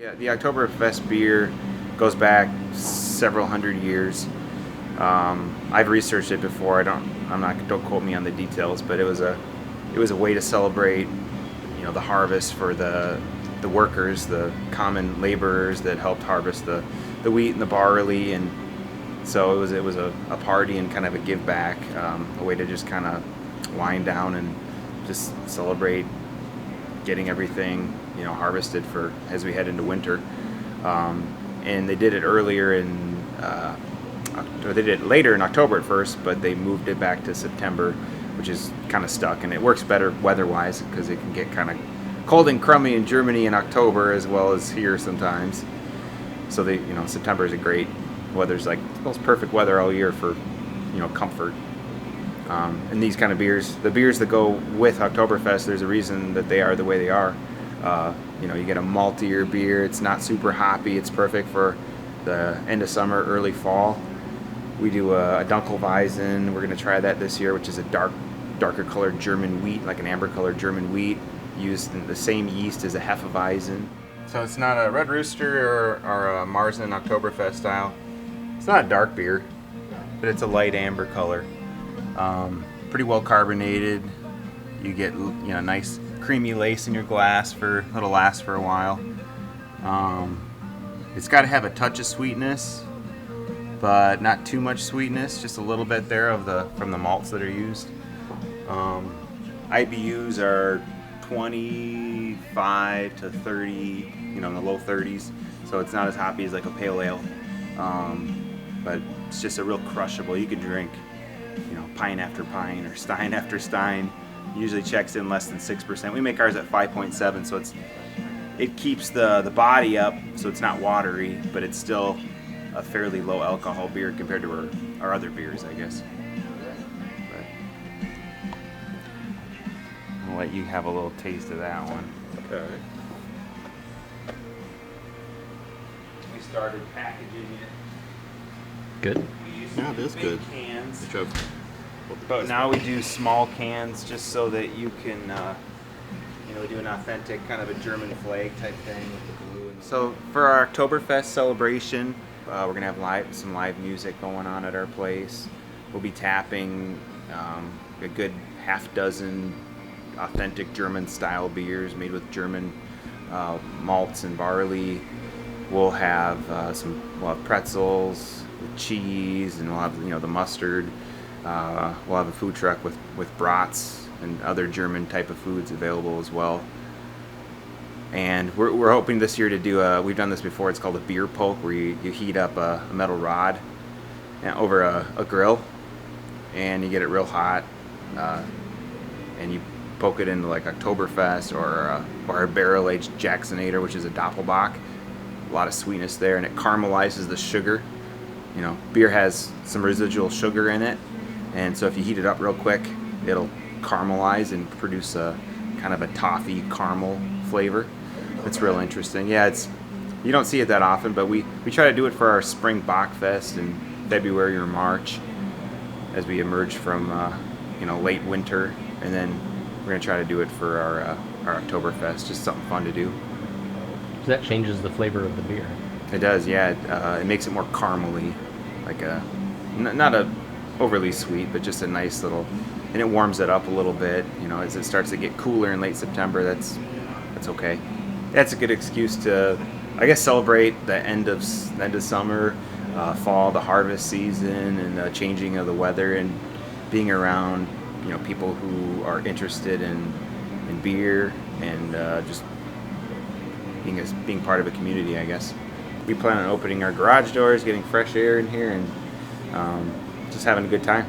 Yeah, the Oktoberfest beer goes back several hundred years. I've researched it before. Don't quote me on the details, but it was a way to celebrate, the harvest for the workers, the common laborers that helped harvest the wheat and the barley, and so it was a party and kind of a give back, a way to just kind of wind down and just celebrate getting everything harvested for as we head into winter. And they did it earlier or they did it later in October at first, but they moved it back to September, which is kind of stuck, and it works better weather-wise because it can get kind of cold and crummy in Germany in October as well as here sometimes. So September is a great weather's like the most perfect weather all year for comfort. And these kind of beers, the beers that go with Oktoberfest, there's a reason that they are the way they are. You get a maltier beer. It's not super hoppy. It's perfect for the end of summer, early fall. We do a Dunkelweizen. We're going to try that this year, which is a darker colored German wheat, like an amber colored German wheat, used in the same yeast as a Hefeweizen. So it's not a Red Rooster or a Marzen Oktoberfest style. It's not a dark beer, but it's a light amber color. Pretty well carbonated. You get nice creamy lace in your glass that'll last for a while. It's got to have a touch of sweetness, but not too much sweetness. Just a little bit there from the malts that are used. IBUs are 25 to 30, in the low 30s. So it's not as hoppy as like a pale ale, but it's just a real crushable. You can drink, pint after pint or stein after stein. Usually checks in less than 6%. We make ours at 5.7, so it keeps the body up, so it's not watery, but it's still a fairly low alcohol beer compared to our other beers, I guess. But I'll let you have a little taste of that one. Okay. We started packaging it. Good. We used Yeah, to do it is big good. cans. But Now we do small cans just so that you can, do an authentic kind of a German flag type thing with the blue. So for our Oktoberfest celebration, we're gonna have some live music going on at our place. We'll be tapping a good half dozen authentic German style beers made with German malts and barley. We'll have pretzels with cheese, and we'll have the mustard. We'll have a food truck with brats and other German type of foods available as well. And we're hoping this year to do we've done this before, it's called a beer poke, where you heat up a metal rod over a grill, and you get it real hot, and you poke it into like Oktoberfest or a barrel-aged Jacksonator, which is a Doppelbock. A lot of sweetness there, and it caramelizes the sugar. Beer has some residual sugar in it, and so if you heat it up real quick, it'll caramelize and produce a kind of a toffee caramel flavor. It's real interesting. Yeah, you don't see it that often, but we try to do it for our spring Bockfest in February or March as we emerge from late winter, and then we're gonna try to do it for our Oktoberfest. Just something fun to do. So that changes the flavor of the beer. It does, yeah. It makes it more caramely, like not a overly sweet, but just a nice little, and it warms it up a little bit. As it starts to get cooler in late September, that's okay. That's a good excuse to, I guess, celebrate the end of summer, fall, the harvest season, and the changing of the weather, and being around people who are interested in beer, and just being part of a community, I guess. We plan on opening our garage doors, getting fresh air in here, and just having a good time.